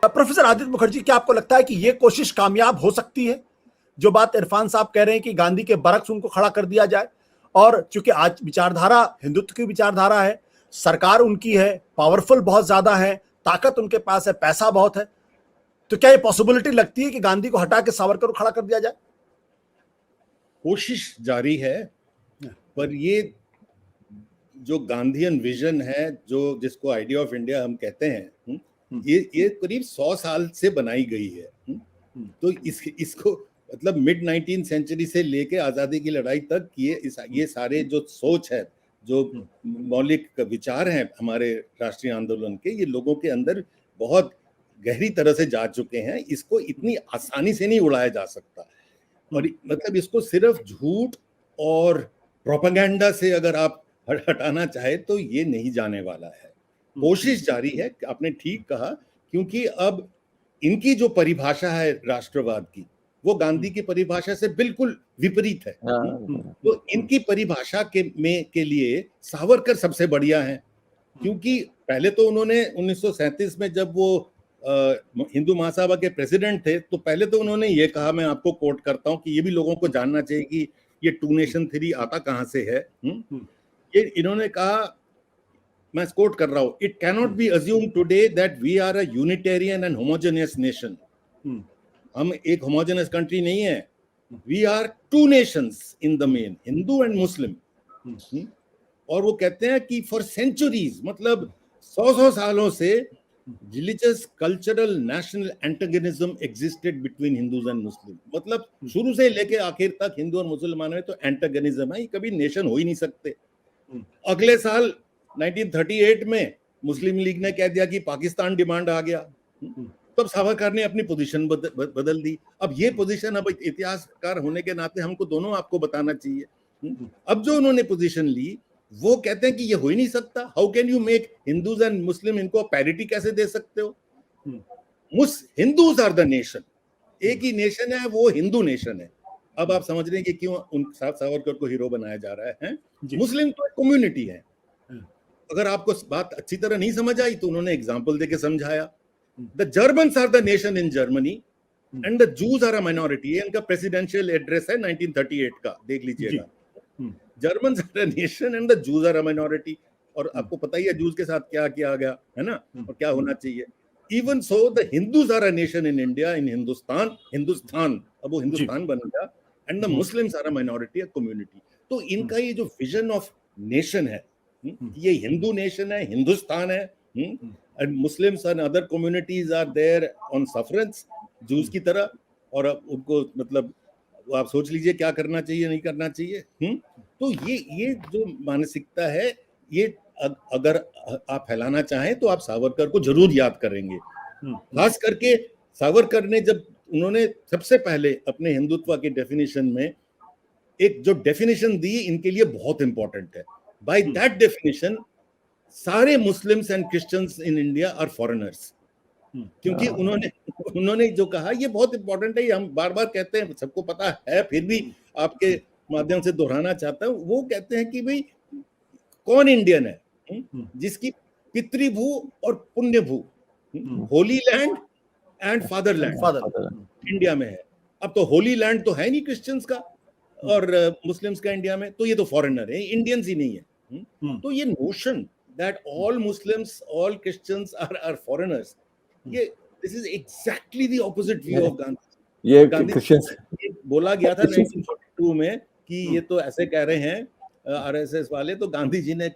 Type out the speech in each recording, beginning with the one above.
Professor Aditya Mukherjee, क्या आपको लगता है कि ये कोशिश कामयाब हो सकती है? जो बात इरफान साहब कह रहे हैं कि गांधी के बरक्स उनको खड़ा कर दिया जाए, और चूंकि आज विचारधारा हिंदुत्व की विचारधारा है, सरकार उनकी है, पावरफुल बहुत ज्यादा है, ताकत उनके पास है, पैसा बहुत है, तो क्या ये पॉसिबिलिटी लगती है कि गांधी को हटा के सावरकर को खड़ा कर दिया जाए? कोशिश जारी है, पर ये जो गांधीयन विजन है, जो जिसको आइडिया ऑफ इंडिया हम कहते हैं, ये करीब 100 साल से बनाई गई है। तो इसको मतलब मिड 19th सेंचुरी से लेके आजादी की लड़ाई तक ये सारे जो सोच है, जो मौलिक विचार हैं हमारे राष्ट्रीय आंदोलन के, ये लोगों के अंदर बहुत गहरी तरह से जा चुके हैं। इसको इतनी आसानी से नहीं उड़ाया जा सकता, और मतलब इसको सिर्फ झूठ और प्रोपेगेंडा से अगर आप हटाना चाहे तो ये नहीं जाने वाला है। कोशिश जारी है, आपने ठीक कहा, क्योंकि अब इनकी जो परिभाषा है राष्ट्रवाद की, वो गांधी की परिभाषा से बिल्कुल विपरीत है। तो इनकी परिभाषा के लिए सावरकर सबसे बढ़िया है, क्योंकि पहले तो उन्होंने 1937 में जब वो हिंदू महासभा के प्रेसिडेंट थे, तो पहले तो उन्होंने ये कहा, मैं आपको कोट करता हूं कि ये भी लोगों को जानना चाहिए कि ये टू नेशन थ्योरी आता कहां से है। ये इन्होंने कहा, मैं कोट कर रहा हूं, it cannot be assume today that we are a unitarian and homogeneous nation. हम एक होमोजेनियस कंट्री नहीं है, we are two nations in the main, Hindu and Muslim. और वो कहते हैं कि फॉर सेंचुरीज, मतलब 100 सालों से religious cultural national antagonism existed between Hindus and Muslim. मतलब शुरू से लेके आखिर तक हिंदू और मुसलमानों में तो एंटागनिज्म है, ये कभी नेशन हो ही नहीं सकते। अगले साल 1938 में मुस्लिम लीग ने कह दिया कि पाकिस्तान डिमांड आ गया, तब सावरकर ने अपनी पोजीशन बदल दी। अब ये पोजीशन, अब इतिहासकार होने के नाते हमको दोनों आपको बताना चाहिए। अब जो उन्होंने पोजीशन ली, वो कहते हैं कि ये हो ही नहीं सकता। How can you make Hindus and मुस्लिम, इनको पैरिटी कैसे दे सकते हो? हिंदूज आर द नेशन, एक ही नेशन है, वो हिंदू नेशन है। अब आप समझ रहे हैं कि क्यों उन सावरकर को हीरो बनाया जा रहा है। मुस्लिम तो कम्युनिटी है। अगर आपको बात अच्छी तरह नहीं समझ आई तो उन्होंने एग्जाम्पल देके समझाया। The Germans are the nation in Germany and the Jews are a minority. इनका प्रेसिडेंशियल एड्रेस है 1938 का, देख लीजिएगा। Germans are a nation and the Jews are a minority. और आपको पता ही है जूज के साथ क्या किया गया है ना, और क्या होना चाहिए। Even so the Hindus are a nation in India, in Hindustan, अब वो हिंदुस्तान बन गया, and the Muslims are a minority, a community. तो इनका ये जो विजन ऑफ नेशन है, ये हिंदू नेशन है, हिंदुस्तान है, and Muslims and other communities are there on sufferance, Jews की तरह। और उनको मतलब आप सोच लीजिए क्या करना चाहिए, नहीं करना चाहिए। तो ये जो मानसिकता है, ये अगर आप फैलाना चाहें तो आप सावरकर को जरूर याद करेंगे। खास करके सावरकर ने जब उन्होंने सबसे पहले अपने हिंदुत्व के डेफिनेशन में एक जो डेफिनेशन दी, इनके लिए बहुत इंपॉर्टेंट है। बाय दैट डेफिनेशन सारे Muslims and Christians in India are foreigners. क्योंकि उन्होंने जो कहा ये बहुत इंपॉर्टेंट है, ये हम बार बार कहते हैं, सबको पता है, फिर भी आपके माध्यम से दोहराना चाहता हूं। वो कहते हैं कि भाई कौन इंडियन है? जिसकी पितृभू और पुण्यभू, holy land and fatherland India में है। अब तो होली लैंड तो है नहीं क्रिश्चियंस का और मुस्लिम्स का इंडिया में, तो ये तो फॉरेनर है, इंडियंस ही नहीं है। तो ये notion that all Muslims, all Christians are foreigners, ये this is exactly the opposite view of Gandhi. ये गांधी बोला गया था 1942 में कि ये तो ऐसे कह रहे हैं आरएसएस वाले, तो गांधी जी ने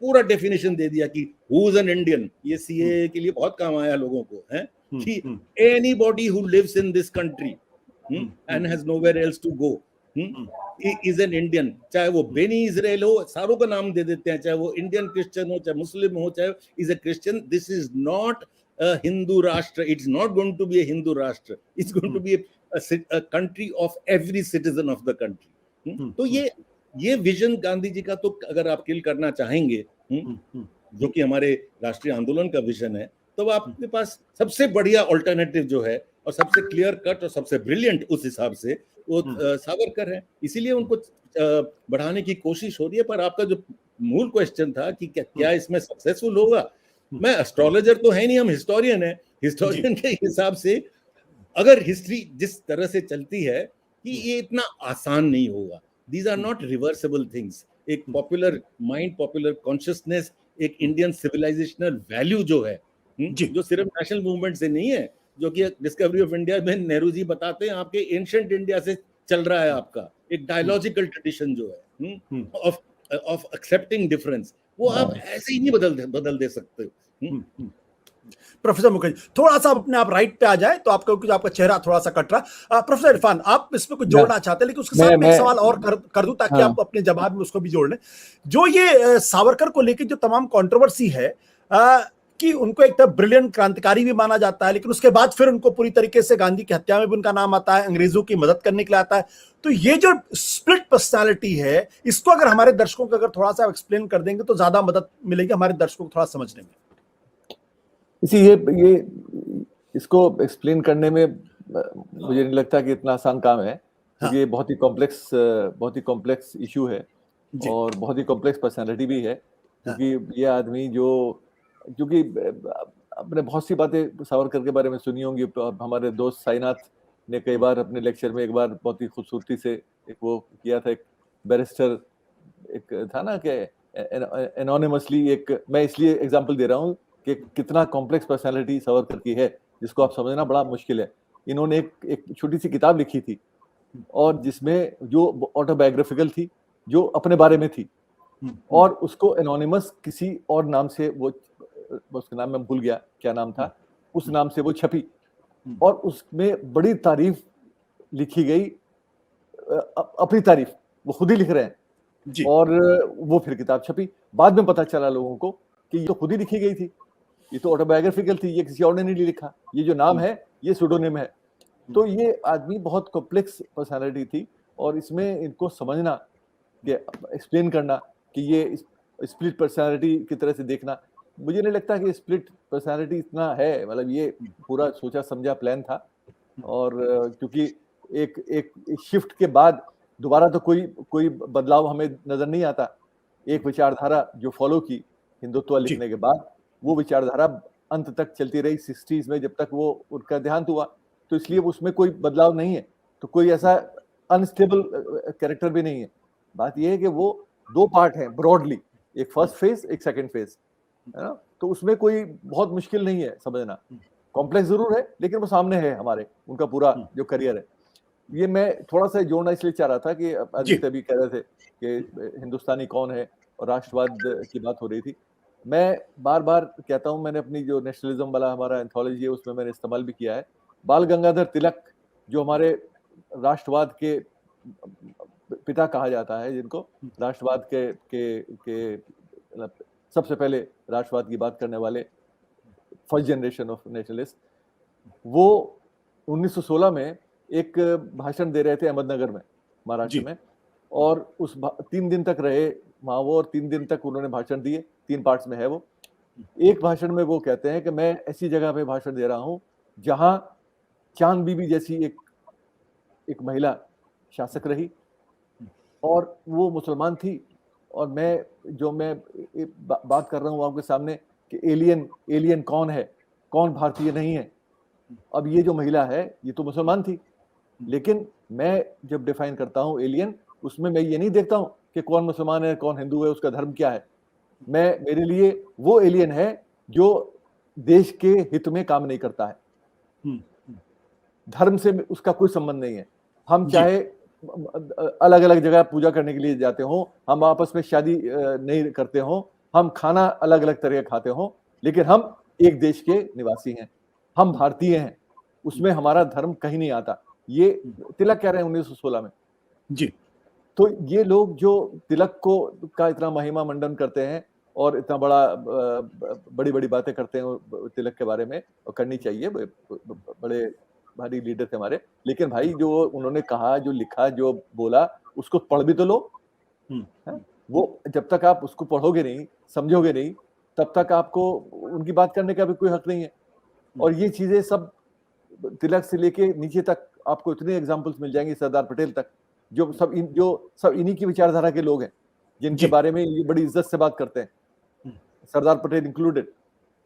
पूरा डेफिनेशन दे दिया कि हु इज एन इंडियन। ये सीए के लिए बहुत काम आया लोगों को, है कि anybody who lives in this country and has nowhere else to go is an Indian. चाहे वो बेनी इजराइल हो, सारों का नाम दे देते हैं, चाहे वो इंडियन क्रिश्चियन हो, चाहे मुस्लिम हो, चाहे is a Christian. This is not a Hindu Rashtra. It's not going to be a Hindu Rashtra. It's going to be a country of every citizen of the country. तो ये vision Gandhi ji का, तो अगर आप किल करना चाहेंगे, जो कि हमारे राष्ट्रीय आंदोलन का विजन है, तो आपके पास सबसे बढ़िया ऑल्टरनेटिव जो है और सबसे क्लियर कट और सबसे ब्रिलियंट उस हिसाब से वो सावरकर है। इसीलिए उनको बढ़ाने की कोशिश हो रही है। पर आपका जो मूल क्वेश्चन था कि क्या इसमें सक्सेसफुल होगा, मैं एस्ट्रोलॉजर तो है नहीं, हम हिस्टोरियन है। हिस्टोरियन के हिसाब से अगर हिस्ट्री जिस तरह से चलती है कि ये इतना आसान नहीं होगा। These are not reversible things. एक पॉपुलर माइंड, पॉपुलर कॉन्शियसनेस, एक इंडियन सिविलाइजेशनल वैल्यू जो है, जो सिर्फ नेशनल मूवमेंट से नहीं है, जो कि डिस्कवरी ऑफ इंडिया में नेहरू जी बताते हैं आपके एंशिएंट इंडिया से चल रहा है। आपका एक डायलॉजिकल ट्रेडिशन जो है ऑफ एक्सेप्टिंग डिफरेंस, वो आप ऐसे ही नहीं बदल दे सकते। प्रोफेसर मुखर्जी, थोड़ा सा अपने आप राइट पे आ जाए तो आपका, क्योंकि आपका चेहरा थोड़ा सा कट रहा। प्रोफेसर इरफान, आप इसमें कुछ जोड़ना चाहते हैं, लेकिन उसके साथ में एक सवाल और कर दूं ताकि आप अपने जवाब में उसको भी जोड़ लें। जो ये सावरकर को लेकर जो तमाम कंट्रोवर्सी है, कि उनको एक तरफ ब्रिलियंट क्रांतिकारी भी माना जाता है, लेकिन उसके बाद फिर उनको पूरी तरीके से गांधी की हत्या में भी उनका नाम आता है, अंग्रेजों की मदद करने के लिए आता है। तो ये जो स्प्लिट पर्सनालिटी है, इसको अगर हमारे दर्शकों को अगर थोड़ा सा एक्सप्लेन कर देंगे तो ज्यादा मदद मिलेगी हमारे दर्शकों को थोड़ा समझने में। ये इसको एक्सप्लेन करने में मुझे नहीं लगता कि इतना आसान काम है, क्योंकि ये बहुत ही कॉम्प्लेक्स इशू है और बहुत ही कॉम्प्लेक्स पर्सनालिटी भी है। क्योंकि ये आदमी क्योंकि अपने बहुत सी बातें सावरकर के बारे में सुनी होंगी। हमारे दोस्त साईनाथ ने कई बार अपने लेक्चर में एक बार बहुत ही खूबसूरती से एक वो किया था, एक बैरिस्टर एक था ना कि एनोनिमसली, एक मैं इसलिए एग्जांपल दे रहा हूँ कि कितना कॉम्प्लेक्स पर्सनालिटी सावरकर की है, जिसको आप समझना बड़ा मुश्किल है। इन्होंने एक छोटी सी किताब लिखी थी, और जिसमें जो ऑटोबायोग्राफिकल थी, जो अपने बारे में थी, और उसको एनोनिमस किसी और नाम से, वो उसका नाम मैं भूल गया क्या नाम था, उस नाम से वो छपी, और उसमें बड़ी तारीफ लिखी गई, अपनी तारीफ वो खुद ही लिख रहे हैं, और वो फिर किताब छपी। बाद में पता चला लोगों को कि ये तो खुद ही लिखी गई थी, ये तो ऑटोबायोग्राफिकल थी, ये किसी और ने नहीं लिखा, ये जो नाम है ये सुडोनिम है। तो ये आदमी बहुत कॉम्प्लेक्स पर्सनालिटी थी, और इसमें इनको समझना, एक्सप्लेन करना कि ये स्प्लिट पर्सनालिटी की तरह से देखना, मुझे नहीं लगता कि स्प्लिट पर्सनालिटी इतना है। मतलब ये पूरा सोचा समझा प्लान था, और क्योंकि एक शिफ्ट के बाद दोबारा तो कोई बदलाव हमें नजर नहीं आता। एक विचारधारा जो फॉलो की हिंदुत्व लिखने के बाद, वो विचारधारा अंत तक चलती रही 60s में, जब तक वो उनका देहांत हुआ। तो इसलिए उसमें कोई बदलाव नहीं है, तो कोई ऐसा अनस्टेबल कैरेक्टर भी नहीं है। बात यह है कि वो दो पार्ट हैं ब्रॉडली, एक फर्स्ट फेज, एक सेकंड फेज, है ना। तो उसमें कोई बहुत मुश्किल नहीं है समझना। कॉम्प्लेक्स जरूर है, लेकिन वो सामने है हमारे, उनका पूरा जो करियर है। ये मैं थोड़ा सा जोड़ना इसलिए चाह रहा था कि आदित्य भी कह रहे थे कि हिंदुस्तानी कौन है, और राष्ट्रवाद की बात हो रही थी। मैं बार बार कहता हूं, मैंने अपनी जो नेशनलिज्म वाला हमारा एंथोलॉजी है उसमें मैंने इस्तेमाल भी किया है। बाल गंगाधर तिलक जो हमारे राष्ट्रवाद के पिता कहा जाता है, जिनको राष्ट्रवाद के सबसे पहले राष्ट्रवाद की बात करने वाले फर्स्ट जनरेशन ऑफ नेशनलिस्ट, वो 1916 में एक भाषण दे रहे थे अहमदनगर में, महाराष्ट्र में, और उस 3 दिन तक रहे वहां वो, और 3 दिन तक उन्होंने भाषण दिए। 3 पार्ट्स में है वो। एक भाषण में वो कहते हैं कि मैं ऐसी जगह पे भाषण दे रहा हूं जहां चांद बीबी जैसी एक महिला शासक रही, और वो मुसलमान थी। और मैं बात कर रहा हूं आपके सामने कि एलियन कौन है, कौन भारतीय नहीं है। अब ये जो महिला है ये तो मुसलमान थी, लेकिन मैं जब डिफाइन करता हूं एलियन, उसमें मैं ये नहीं देखता हूं कि कौन मुसलमान है, कौन हिंदू है, उसका धर्म क्या है। मेरे लिए वो एलियन है जो देश के हित में काम नहीं करता है। धर्म से उसका कोई संबंध नहीं है। हम चाहे अलग अलग जगह पूजा करने के लिए जाते हो, हम आपस में शादी नहीं करते हो, हम खाना अलग अलग तरह का खाते हो, लेकिन हम एक देश के निवासी हैं, हम भारतीय हैं, उसमें हमारा धर्म कहीं नहीं आता। ये तिलक कह रहे हैं 1916 में जी। तो ये लोग जो तिलक का इतना महिमा मंडन करते हैं और इतना बड़ी बड़ी बातें करते हैं तिलक के बारे में, और करनी चाहिए, बड़े भारी लीडर थे हमारे, लेकिन भाई जो उन्होंने कहा, जो लिखा, जो बोला, उसको पढ़ भी तो लो। वो जब तक आप उसको पढ़ोगे नहीं, समझोगे नहीं, तब तक आपको उनकी बात करने का भी कोई हक नहीं है। और ये चीजें सब तिलक से लेके नीचे तक आपको इतने एग्जाम्पल्स मिल जाएंगे, सरदार पटेल तक, जो सब इन्हीं की विचारधारा के लोग हैं, जिनके बारे में ये बड़ी इज्जत से बात करते हैं, सरदार पटेल इंक्लूडेड।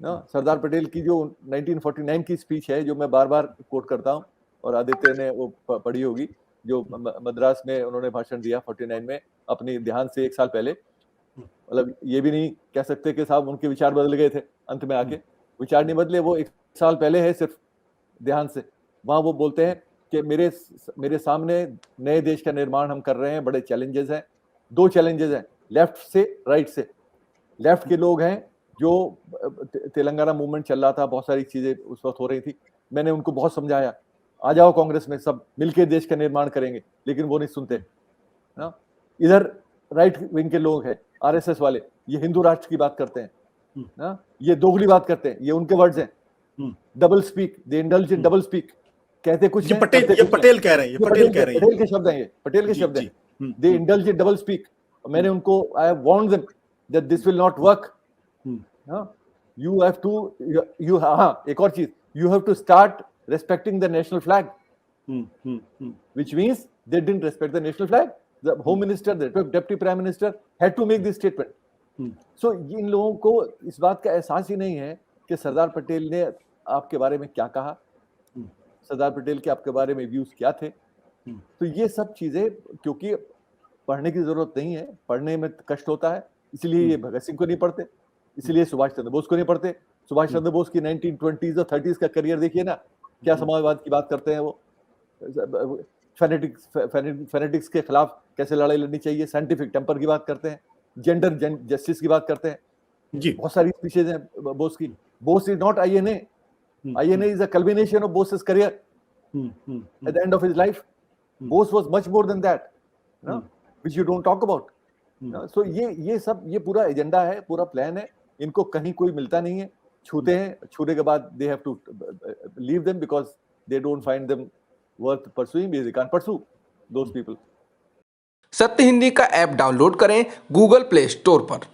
ना सरदार पटेल की जो 1949 की स्पीच है, जो मैं बार बार कोट करता हूँ, और आदित्य ने वो पढ़ी होगी, जो मद्रास में उन्होंने भाषण दिया 49 में अपने देहांत से 1 साल पहले। मतलब ये भी नहीं कह सकते कि साहब उनके विचार बदल गए थे अंत में आके, विचार नहीं बदले, वो 1 साल पहले है सिर्फ देहांत से। वहां वो बोलते हैं कि मेरे सामने नए देश का निर्माण हम कर रहे हैं, बड़े चैलेंजेस हैं, 2 चैलेंजेस हैं, लेफ्ट से राइट से। लेफ्ट के लोग हैं जो तेलंगाना मूवमेंट चल रहा था, बहुत सारी चीजें उस वक्त हो रही थी, मैंने उनको बहुत समझाया, आ जाओ कांग्रेस में, सब मिलके देश का निर्माण करेंगे, लेकिन वो नहीं सुनते ना। इधर राइट विंग के लोग हैं, आरएसएस वाले, ये हिंदू राष्ट्र की बात करते हैं ना, ये दोगली बात करते हैं, ये उनके वर्ड्स हैं, double speak, they indulge in double speak, कहते कुछ ये पटेल कह रहे हैं, ये पटेल कह रहे हैं, पटेल के शब्द हैं, ये पटेल के शब्द हैं, they indulge in doublespeak. मैंने उनको, I have warned them that this will not work. You have to, you, हाँ एक और चीज, you have to start respecting the national flag, which means they didn't respect the national flag. The home minister, the deputy prime minister had to make this statement. So इन लोगों को इस बात का एहसास ही नहीं है कि सरदार पटेल ने आपके बारे में क्या कहा, सरदार पटेल के आपके बारे में व्यूज क्या थे। तो ये सब चीजें, क्योंकि पढ़ने की जरूरत नहीं है, पढ़ने में कष्ट होता है, इसलिए ये भगत सिंह को नहीं पढ़ते, इसलिए सुभाष चंद्र बोस को नहीं पढ़ते। सुभाष चंद्र बोस की 1920s और 30s का करियर देखिए ना, क्या समाजवाद की बात करते हैं वो, फेनेटिक्स के खिलाफ कैसे लड़ाई लड़नी चाहिए, साइंटिफिक टेम्पर की बात करते हैं, जेंडर जस्टिस की बात करते हैं जी। बहुत सारी स्पीचेज हैं बोस की। Bose is not INA, INA is a culmination of Bose's career at the end of his life. Bose was much more than that, which you don't talk about. So ये सब, ये पूरा एजेंडा है, पूरा प्लान है, इनको कहीं कोई मिलता नहीं है, छूते हैं, छूने के बाद they have to leave them because they don't find them worth pursuing, because they can't pursue those people. सत्य हिंदी का ऐप डाउनलोड करें गूगल प्ले स्टोर पर।